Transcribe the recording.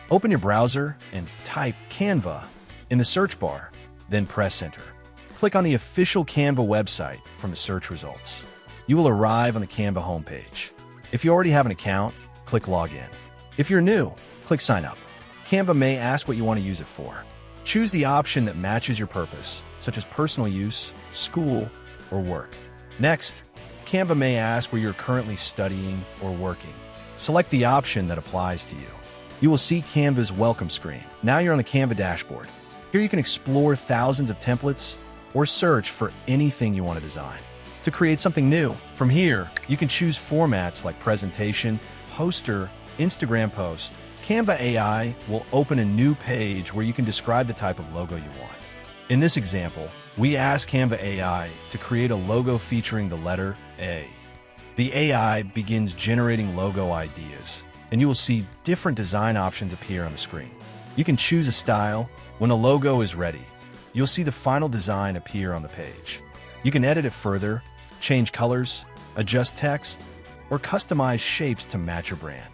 Open your browser and type Canva in the search bar, then press enter. Click on the official Canva website from the search results. You will arrive on the Canva homepage. If you already have an account, click Login. If you're new, click Sign Up. Canva may ask what you want to use it for. Choose the option that matches your purpose, such as personal use, school, or work. Next, Canva may ask where you're currently studying or working. Select the option that applies to you. You will see Canva's welcome screen. Now you're on the Canva dashboard. Here you can explore thousands of templates or search for anything you want to design. To create something new, from here, you can choose formats like presentation, poster, Instagram post. Canva AI will open a new page where you can describe the type of logo you want. In this example, we ask Canva AI to create a logo featuring the letter A. The AI begins generating logo ideas, and you will see different design options appear on the screen. You can choose a style. When the logo is ready, you'll see the final design appear on the page. You can edit it further, change colors, adjust text, or customize shapes to match your brand.